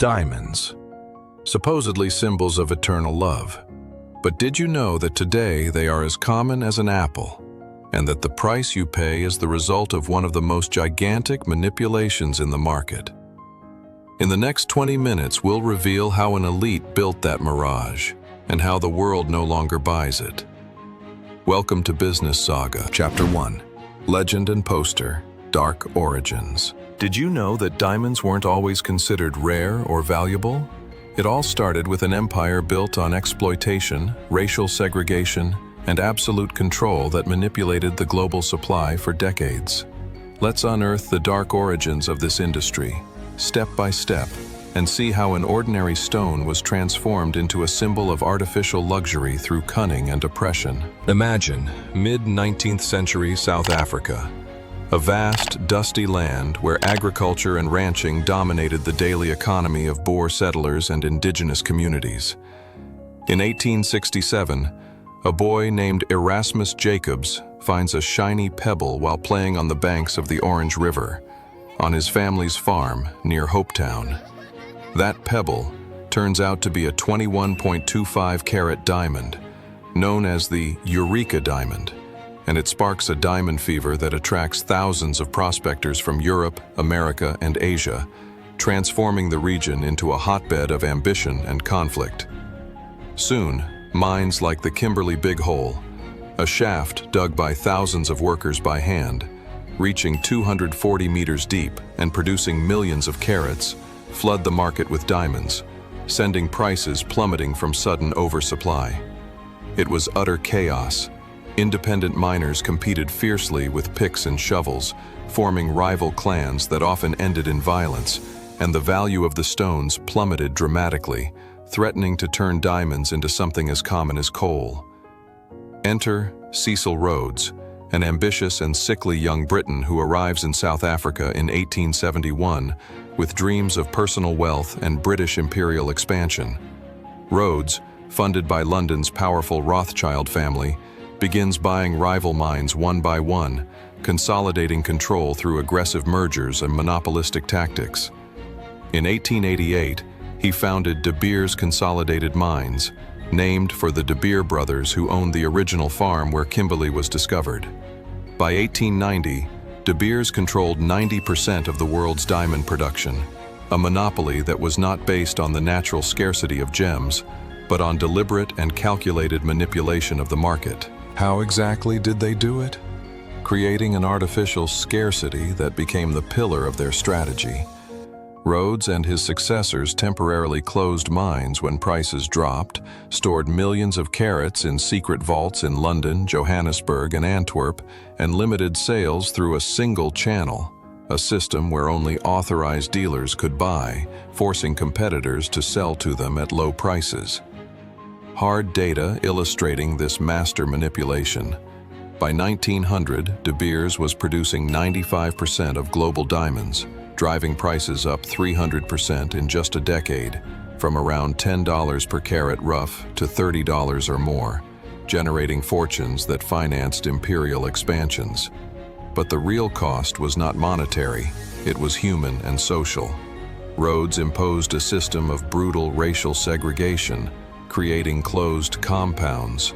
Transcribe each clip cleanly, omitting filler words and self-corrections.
Diamonds, supposedly symbols of eternal love. But did you know that today they are as common as an apple, and that the price you pay is the result of one of the most gigantic manipulations in the market? In the next 20 minutes, we'll reveal how an elite built that mirage, and how the world no longer buys it. Welcome to Business Saga. Chapter 1. Legend and Poster, Dark Origins. Did you know that diamonds weren't always considered rare or valuable? It all started with an empire built on exploitation, racial segregation, and absolute control that manipulated the global supply for decades. Let's unearth the dark origins of this industry, step by step, and see how an ordinary stone was transformed into a symbol of artificial luxury through cunning and oppression. Imagine mid-19th century South Africa, a vast, dusty land where agriculture and ranching dominated the daily economy of Boer settlers and indigenous communities. In 1867, a boy named Erasmus Jacobs finds a shiny pebble while playing on the banks of the Orange River, on his family's farm near Hopetown. That pebble turns out to be a 21.25-carat diamond, known as the Eureka Diamond, and it sparks a diamond fever that attracts thousands of prospectors from Europe, America, and Asia, transforming the region into a hotbed of ambition and conflict. Soon, mines like the Kimberley Big Hole, a shaft dug by thousands of workers by hand, reaching 240 meters deep and producing millions of carats, flood the market with diamonds, sending prices plummeting from sudden oversupply. It was utter chaos. Independent miners competed fiercely with picks and shovels, forming rival clans that often ended in violence, and the value of the stones plummeted dramatically, threatening to turn diamonds into something as common as coal. Enter Cecil Rhodes, an ambitious and sickly young Briton who arrives in South Africa in 1871 with dreams of personal wealth and British imperial expansion. Rhodes, funded by London's powerful Rothschild family, begins buying rival mines one by one, consolidating control through aggressive mergers and monopolistic tactics. In 1888, he founded De Beers Consolidated Mines, named for the De Beer brothers who owned the original farm where Kimberley was discovered. By 1890, De Beers controlled 90% of the world's diamond production, a monopoly that was not based on the natural scarcity of gems, but on deliberate and calculated manipulation of the market. How exactly did they do it? Creating an artificial scarcity that became the pillar of their strategy. Rhodes and his successors temporarily closed mines when prices dropped, stored millions of carats in secret vaults in London, Johannesburg, and Antwerp, and limited sales through a single channel, a system where only authorized dealers could buy, forcing competitors to sell to them at low prices. Hard data illustrating this master manipulation. By 1900, De Beers was producing 95% of global diamonds, driving prices up 300% in just a decade, from around $10 per carat rough to $30 or more, generating fortunes that financed imperial expansions. But the real cost was not monetary, it was human and social. Rhodes imposed a system of brutal racial segregation, creating closed compounds,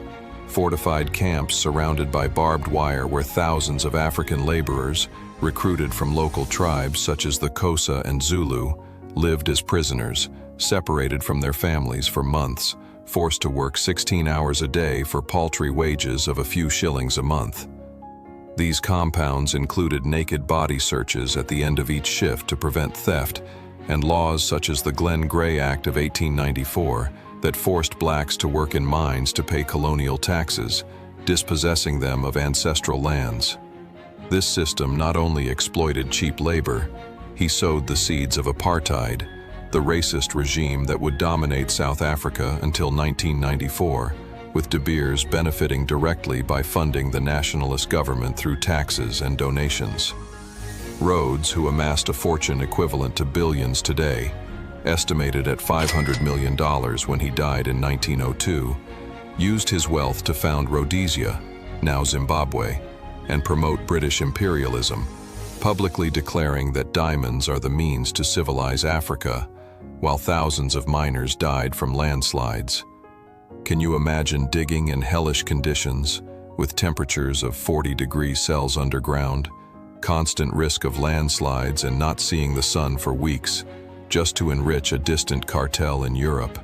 fortified camps surrounded by barbed wire where thousands of African laborers, recruited from local tribes such as the Xhosa and Zulu, lived as prisoners, separated from their families for months, forced to work 16 hours a day for paltry wages of a few shillings a month. These compounds included naked body searches at the end of each shift to prevent theft, and laws such as the Glenn Gray Act of 1894 that forced blacks to work in mines to pay colonial taxes, dispossessing them of ancestral lands. This system not only exploited cheap labor, he sowed the seeds of apartheid, the racist regime that would dominate South Africa until 1994, with De Beers benefiting directly by funding the nationalist government through taxes and donations. Rhodes, who amassed a fortune equivalent to billions today, estimated at $500 million when he died in 1902, used his wealth to found Rhodesia, now Zimbabwe, and promote British imperialism, publicly declaring that diamonds are the means to civilize Africa, while thousands of miners died from landslides. Can you imagine digging in hellish conditions, with temperatures of 40 degrees Celsius underground, constant risk of landslides and not seeing the sun for weeks, just to enrich a distant cartel in Europe?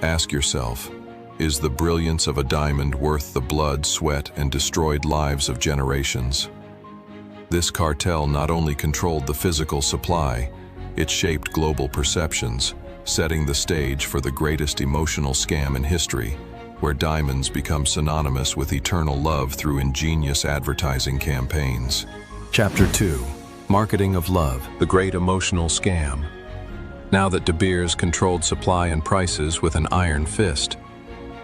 Ask yourself, is the brilliance of a diamond worth the blood, sweat, and destroyed lives of generations? This cartel not only controlled the physical supply, it shaped global perceptions, setting the stage for the greatest emotional scam in history, where diamonds become synonymous with eternal love through ingenious advertising campaigns. Chapter 2. Marketing of Love, the Great Emotional Scam. Now that De Beers controlled supply and prices with an iron fist,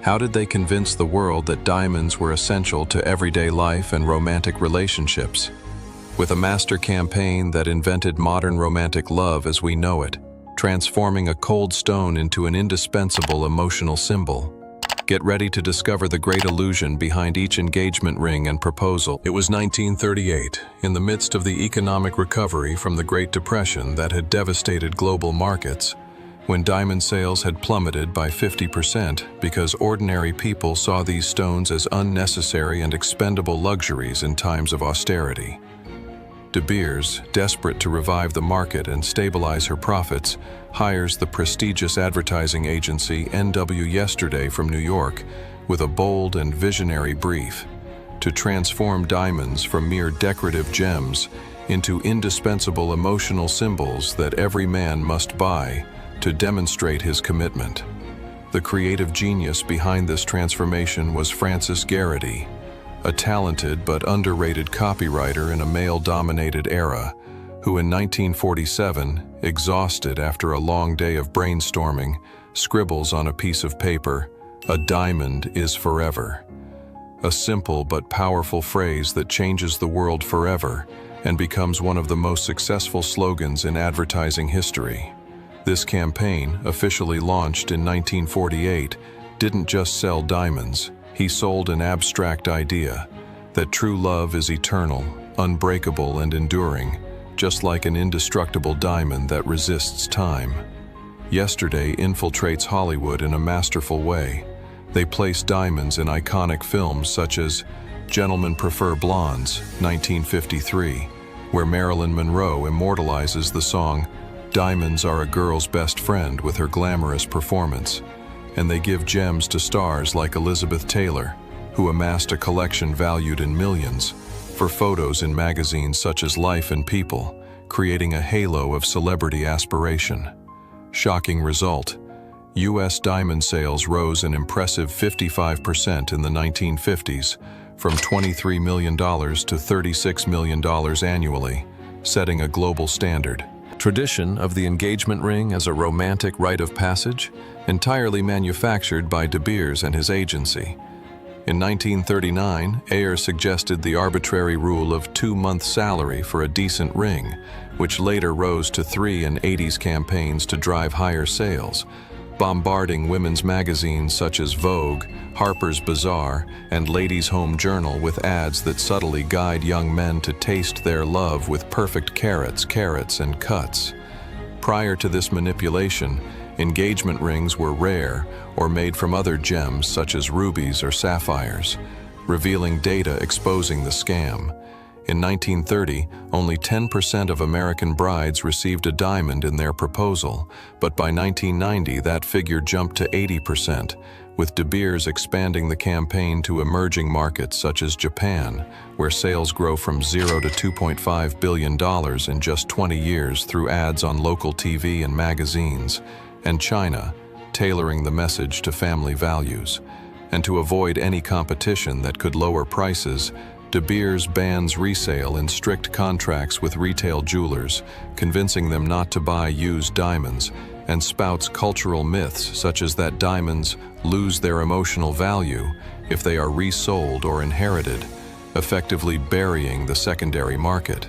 how did they convince the world that diamonds were essential to everyday life and romantic relationships? With a master campaign that invented modern romantic love as we know it, transforming a cold stone into an indispensable emotional symbol. Get ready to discover the great illusion behind each engagement ring and proposal. It was 1938, in the midst of the economic recovery from the Great Depression that had devastated global markets, when diamond sales had plummeted by 50% because ordinary people saw these stones as unnecessary and expendable luxuries in times of austerity. De Beers, desperate to revive the market and stabilize her profits, hires the prestigious advertising agency NW Yesterday from New York with a bold and visionary brief to transform diamonds from mere decorative gems into indispensable emotional symbols that every man must buy to demonstrate his commitment. The creative genius behind this transformation was Francis Geraghty, a talented but underrated copywriter in a male-dominated era, who in 1947, exhausted after a long day of brainstorming, scribbles on a piece of paper, "A diamond is forever." A simple but powerful phrase that changes the world forever and becomes one of the most successful slogans in advertising history. This campaign, officially launched in 1948, didn't just sell diamonds. He sold an abstract idea that true love is eternal, unbreakable, and enduring, just like an indestructible diamond that resists time. Yesterday infiltrates Hollywood in a masterful way. They place diamonds in iconic films such as Gentlemen Prefer Blondes, 1953, where Marilyn Monroe immortalizes the song "Diamonds Are a Girl's Best Friend" with her glamorous performance. And they give gems to stars like Elizabeth Taylor, who amassed a collection valued in millions, for photos in magazines such as Life and People, creating a halo of celebrity aspiration. Shocking result: U.S. diamond sales rose an impressive 55% in the 1950s, from $23 million to $36 million annually, setting a global standard. Tradition of the engagement ring as a romantic rite of passage, entirely manufactured by De Beers and his agency. In 1939, Ayer suggested the arbitrary rule of 2-month salary for a decent ring, which later rose to 3 in 80s campaigns to drive higher sales, bombarding women's magazines such as Vogue, Harper's Bazaar, and Ladies' Home Journal with ads that subtly guide young men to taste their love with perfect carats, and cuts. Prior to this manipulation, engagement rings were rare or made from other gems such as rubies or sapphires, revealing data exposing the scam. In 1930, only 10% of American brides received a diamond in their proposal, but by 1990 that figure jumped to 80%, with De Beers expanding the campaign to emerging markets such as Japan, where sales grow from $0 to $2.5 billion in just 20 years through ads on local TV and magazines, and China, tailoring the message to family values. And to avoid any competition that could lower prices, De Beers bans resale in strict contracts with retail jewelers, convincing them not to buy used diamonds, and spouts cultural myths such as that diamonds lose their emotional value if they are resold or inherited, effectively burying the secondary market.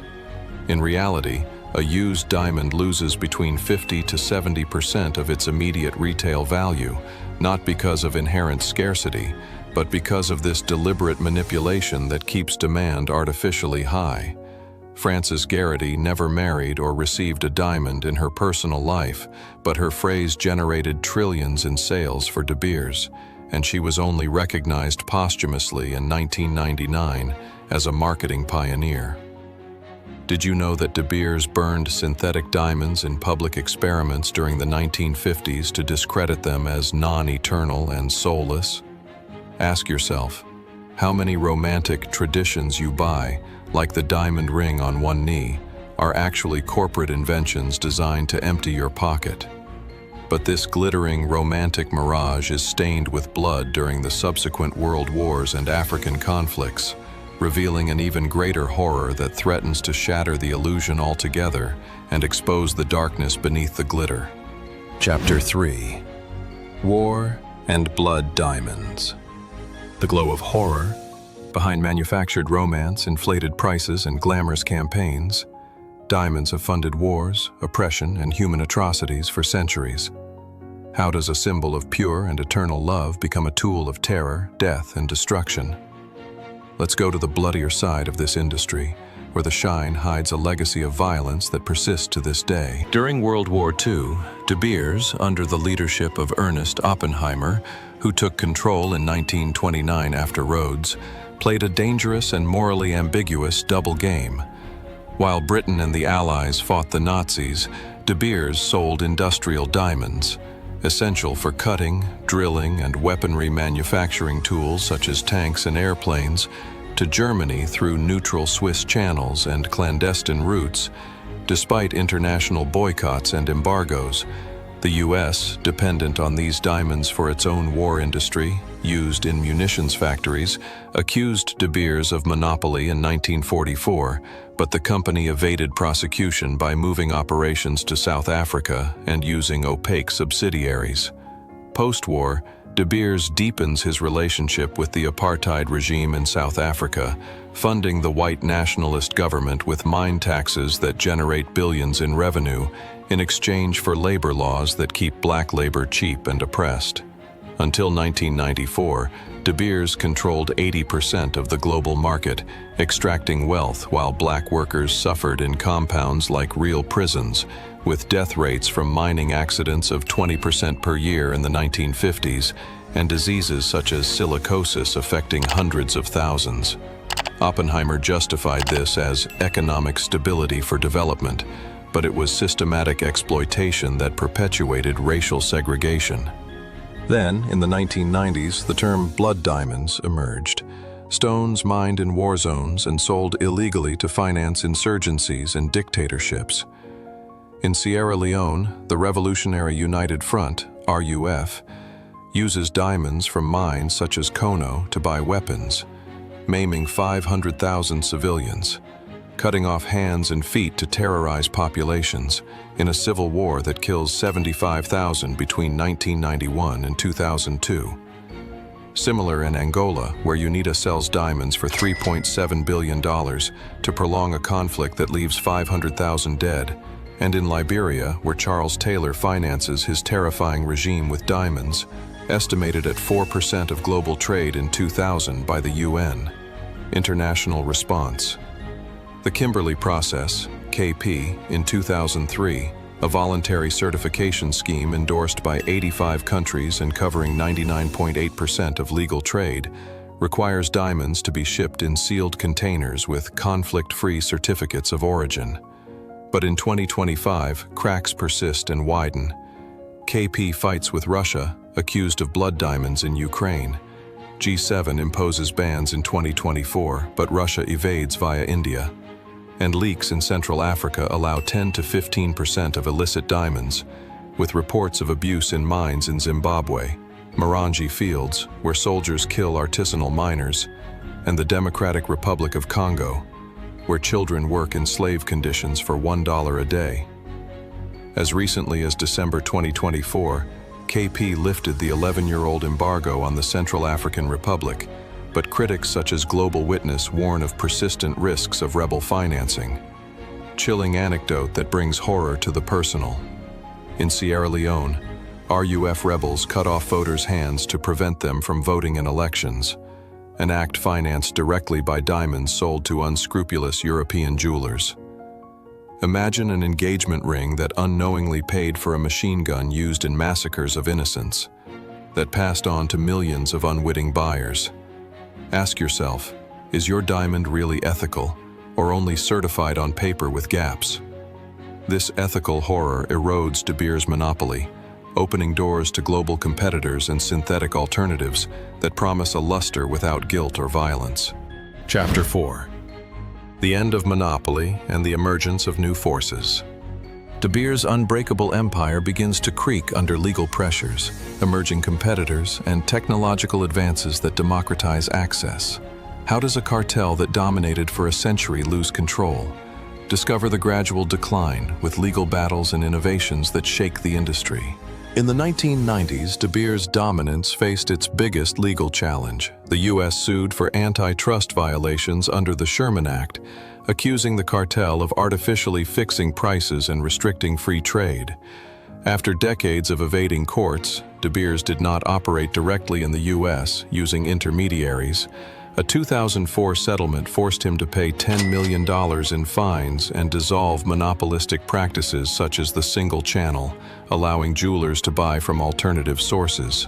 In reality, a used diamond loses between 50 to 70% of its immediate retail value, not because of inherent scarcity, but because of this deliberate manipulation that keeps demand artificially high. Frances Garrity never married or received a diamond in her personal life, but her phrase generated trillions in sales for De Beers, and she was only recognized posthumously in 1999 as a marketing pioneer. Did you know that De Beers burned synthetic diamonds in public experiments during the 1950s to discredit them as non-eternal and soulless? Ask yourself, how many romantic traditions you buy, like the diamond ring on one knee, are actually corporate inventions designed to empty your pocket? But this glittering romantic mirage is stained with blood during the subsequent world wars and African conflicts, revealing an even greater horror that threatens to shatter the illusion altogether and expose the darkness beneath the glitter. Chapter 3: War and Blood Diamonds. The glow of horror behind manufactured romance, inflated prices, and glamorous campaigns. Diamonds have funded wars, oppression, and human atrocities for centuries. How does a symbol of pure and eternal love become a tool of terror, death, and destruction? Let's go to the bloodier side of this industry, where the shine hides a legacy of violence that persists to this day. During World War II, De Beers, under the leadership of Ernest Oppenheimer, who took control in 1929 after Rhodes, played a dangerous and morally ambiguous double game. While Britain and the Allies fought the Nazis, De Beers sold industrial diamonds, essential for cutting, drilling, and weaponry manufacturing tools such as tanks and airplanes, to Germany through neutral Swiss channels and clandestine routes. Despite international boycotts and embargoes, the U.S., dependent on these diamonds for its own war industry, used in munitions factories, accused De Beers of monopoly in 1944, but the company evaded prosecution by moving operations to South Africa and using opaque subsidiaries. Post-war, De Beers deepens his relationship with the apartheid regime in South Africa, funding the white nationalist government with mine taxes that generate billions in revenue in exchange for labor laws that keep black labor cheap and oppressed. Until 1994, De Beers controlled 80% of the global market, extracting wealth while black workers suffered in compounds like real prisons, with death rates from mining accidents of 20% per year in the 1950s, and diseases such as silicosis affecting hundreds of thousands. Oppenheimer justified this as economic stability for development, but it was systematic exploitation that perpetuated racial segregation. Then, in the 1990s, the term blood diamonds emerged. Stones mined in war zones and sold illegally to finance insurgencies and dictatorships. In Sierra Leone, the Revolutionary United Front, RUF, uses diamonds from mines such as Kono to buy weapons, maiming 500,000 civilians, cutting off hands and feet to terrorize populations in a civil war that kills 75,000 between 1991 and 2002. Similar in Angola, where UNITA sells diamonds for $3.7 billion to prolong a conflict that leaves 500,000 dead, and in Liberia, where Charles Taylor finances his terrifying regime with diamonds, estimated at 4% of global trade in 2000 by the UN. International response. The Kimberley Process, KP, in 2003, a voluntary certification scheme endorsed by 85 countries and covering 99.8% of legal trade, requires diamonds to be shipped in sealed containers with conflict-free certificates of origin. But in 2025, cracks persist and widen. KP fights with Russia, accused of blood diamonds in Ukraine. G7 imposes bans in 2024, but Russia evades via India. And leaks in Central Africa allow 10 to 15% of illicit diamonds, with reports of abuse in mines in Zimbabwe, Marangi Fields, where soldiers kill artisanal miners, and the Democratic Republic of Congo, where children work in slave conditions for $1 a day. As recently as December 2024, KP lifted the 11-year-old embargo on the Central African Republic, but critics such as Global Witness warn of persistent risks of rebel financing. Chilling anecdote that brings horror to the personal. In Sierra Leone, RUF rebels cut off voters' hands to prevent them from voting in elections. an act financed directly by diamonds sold to unscrupulous European jewelers. Imagine an engagement ring that unknowingly paid for a machine gun used in massacres of innocents, that passed on to millions of unwitting buyers. Ask yourself, is your diamond really ethical, or only certified on paper with gaps? This ethical horror erodes De Beers' monopoly, opening doors to global competitors and synthetic alternatives that promise a luster without guilt or violence. Chapter 4. The End of Monopoly and the Emergence of New Forces. De Beers' unbreakable empire begins to creak under legal pressures, emerging competitors, and technological advances that democratize access. How does a cartel that dominated for a century lose control? Discover the gradual decline with legal battles and innovations that shake the industry. In the 1990s, De Beers' dominance faced its biggest legal challenge. The U.S. sued for antitrust violations under the Sherman Act, accusing the cartel of artificially fixing prices and restricting free trade. After decades of evading courts, De Beers did not operate directly in the U.S. using intermediaries. A 2004 settlement forced him to pay $10 million in fines and dissolve monopolistic practices such as the single channel, allowing jewelers to buy from alternative sources.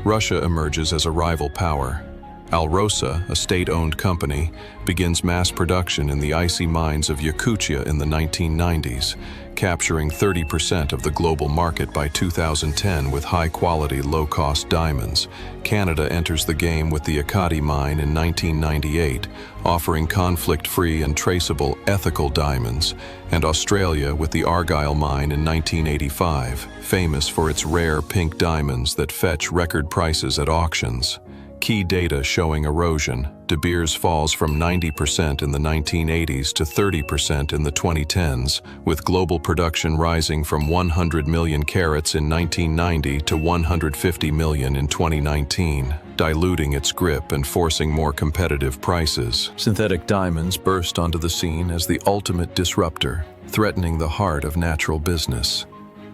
Russia emerges as a rival power. Alrosa, a state-owned company, begins mass production in the icy mines of Yakutia in the 1990s, capturing 30% of the global market by 2010 with high-quality, low-cost diamonds. Canada enters the game with the Ekati mine in 1998, offering conflict-free and traceable ethical diamonds, and Australia with the Argyle mine in 1985, famous for its rare pink diamonds that fetch record prices at auctions. Key data showing erosion. De Beers falls from 90% in the 1980s to 30% in the 2010s, with global production rising from 100 million carats in 1990 to 150 million in 2019, diluting its grip and forcing more competitive prices. Synthetic diamonds burst onto the scene as the ultimate disruptor, threatening the heart of natural business.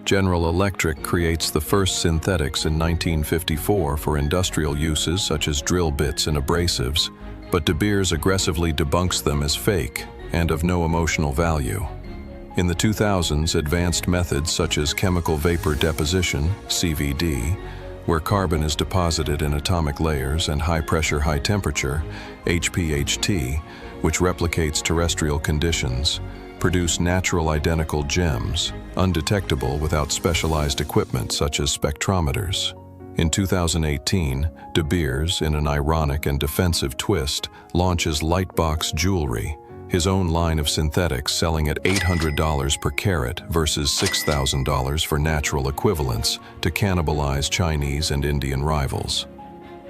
General Electric creates the first synthetics in 1954 for industrial uses such as drill bits and abrasives, but De Beers aggressively debunks them as fake and of no emotional value. In the 2000s, advanced methods such as chemical vapor deposition, CVD, where carbon is deposited in atomic layers, and high-pressure, high-temperature, HPHT, which replicates terrestrial conditions, produce natural identical gems, undetectable without specialized equipment such as spectrometers. In 2018, De Beers, in an ironic and defensive twist, launches Lightbox Jewelry, his own line of synthetics selling at $800 per carat versus $6,000 for natural equivalents to cannibalize Chinese and Indian rivals.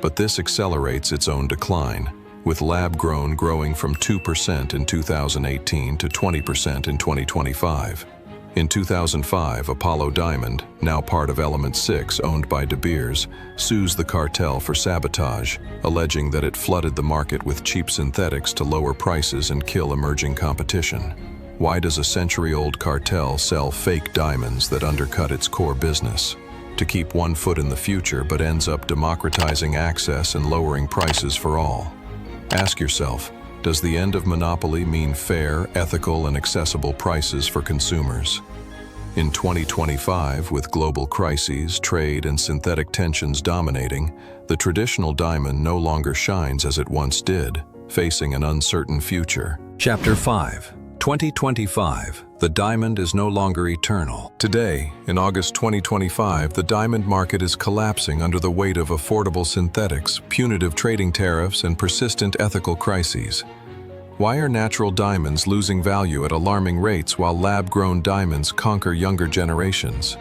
But this accelerates its own decline, with lab-grown growing from 2% in 2018 to 20% in 2025. In 2005, Apollo Diamond, now part of Element 6 owned by De Beers, sues the cartel for sabotage, alleging that it flooded the market with cheap synthetics to lower prices and kill emerging competition. Why does a century-old cartel sell fake diamonds that undercut its core business? To keep one foot in the future, but ends up democratizing access and lowering prices for all. Ask yourself, does the end of monopoly mean fair, ethical, and accessible prices for consumers? In 2025, with global crises, trade, and synthetic tensions dominating, the traditional diamond no longer shines as it once did, facing an uncertain future. Chapter 5. 2025. The diamond is no longer eternal. Today, in August 2025, the diamond market is collapsing under the weight of affordable synthetics, punitive trading tariffs, and persistent ethical crises. Why are natural diamonds losing value at alarming rates while lab-grown diamonds conquer younger generations?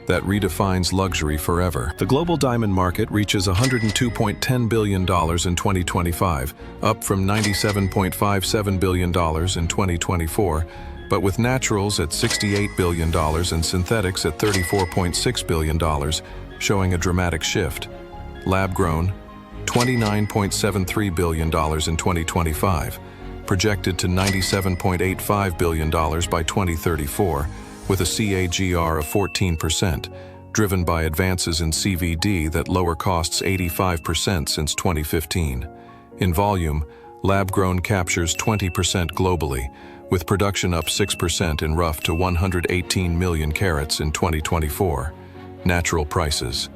That redefines luxury forever. The global diamond market reaches $102.10 billion in 2025, up from $97.57 billion in 2024, but with naturals at $68 billion and synthetics at $34.6 billion, showing a dramatic shift. Lab-grown, $29.73 billion in 2025, projected to $97.85 billion by 2034, with a CAGR of 14%, driven by advances in CVD that lower costs 85% since 2015. In volume, lab-grown captures 20% globally, with production up 6% in rough to 118 million carats in 2024. Natural prices,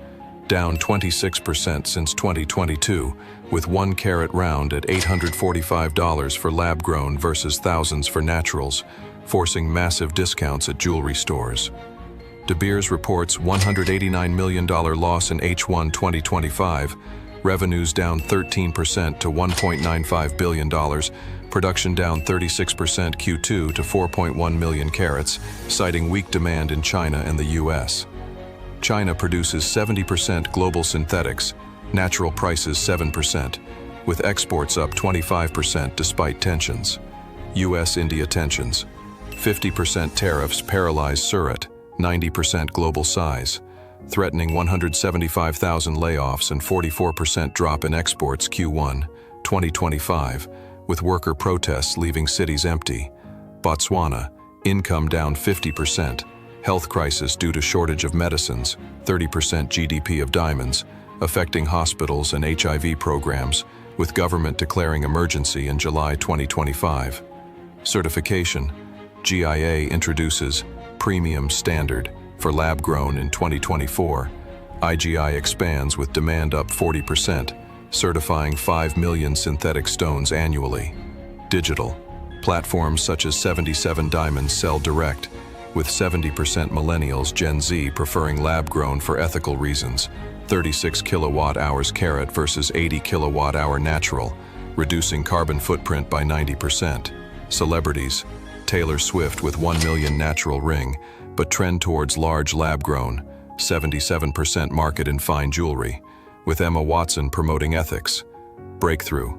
down 26% since 2022, with 1 carat round at $845 for lab-grown versus thousands for naturals, forcing massive discounts at jewelry stores. De Beers reports $189 million loss in H1 2025, revenues down 13% to $1.95 billion, production down 36% Q2 to 4.1 million carats, citing weak demand in China and the US. China produces 70% global synthetics, natural prices 7%, with exports up 25% despite tensions. US-India tensions. 50% tariffs paralyze Surat, 90% global size, threatening 175,000 layoffs and 44% drop in exports Q1 2025, with worker protests leaving cities empty. Botswana, income down 50%, health crisis due to shortage of medicines, 30% GDP of diamonds, affecting hospitals and HIV programs, with government declaring emergency in July 2025. Certification, GIA introduces premium standard for lab-grown in 2024. IGI expands with demand up 40%, certifying 5 million synthetic stones annually. Digital, platforms such as 77 Diamonds sell direct, with 70% millennials Gen Z preferring lab-grown for ethical reasons, 36 kilowatt-hours carat versus 80 kilowatt-hour natural, reducing carbon footprint by 90%. Celebrities, Taylor Swift with 1 million natural ring, but trend towards large lab-grown, 77% market in fine jewelry, with Emma Watson promoting ethics. Breakthrough.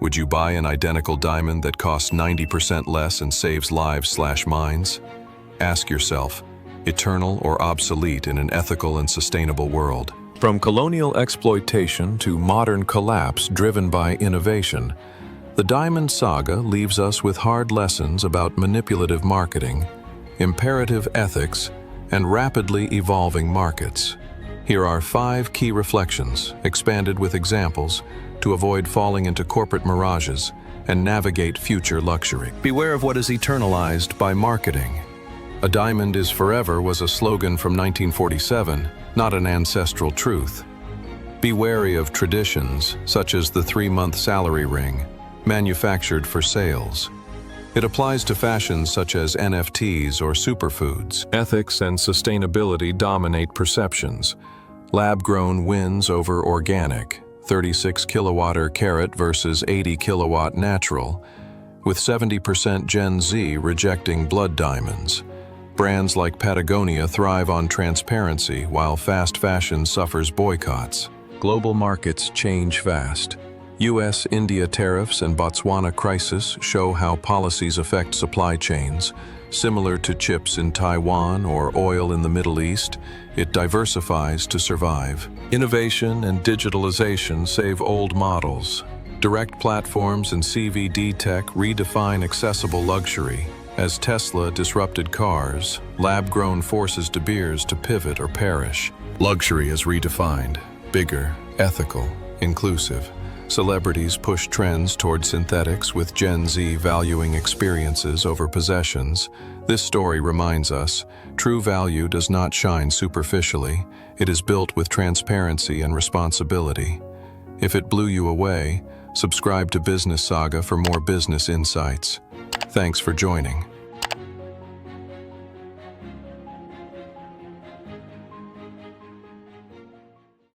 Would you buy an identical diamond that costs 90% less and saves lives/minds? Ask yourself, eternal or obsolete in an ethical and sustainable world? From colonial exploitation to modern collapse driven by innovation, the Diamond Saga leaves us with hard lessons about manipulative marketing, imperative ethics, and rapidly evolving markets. Here are 5 key reflections, expanded with examples, to avoid falling into corporate mirages and navigate future luxury. Beware of what is eternalized by marketing. "A diamond is forever" was a slogan from 1947, not an ancestral truth. Be wary of traditions, such as the 3-month salary ring, manufactured for sales. It applies to fashions such as NFTs or superfoods. Ethics and sustainability dominate perceptions. Lab-grown wins over organic, 36 kilowatt carat versus 80 kilowatt natural, with 70% Gen Z rejecting blood diamonds. Brands like Patagonia thrive on transparency while fast fashion suffers boycotts. Global markets change fast. US-India tariffs and Botswana crisis show how policies affect supply chains. Similar to chips in Taiwan or oil in the Middle East, it diversifies to survive. Innovation and digitalization save old models. Direct platforms and CVD tech redefine accessible luxury. As Tesla disrupted cars, lab-grown forces De Beers to pivot or perish. Luxury is redefined, bigger, ethical, inclusive. Celebrities push trends toward synthetics, with Gen Z valuing experiences over possessions. This story reminds us, true value does not shine superficially. It is built with transparency and responsibility. If it blew you away, subscribe to Business Saga for more business insights. Thanks for joining.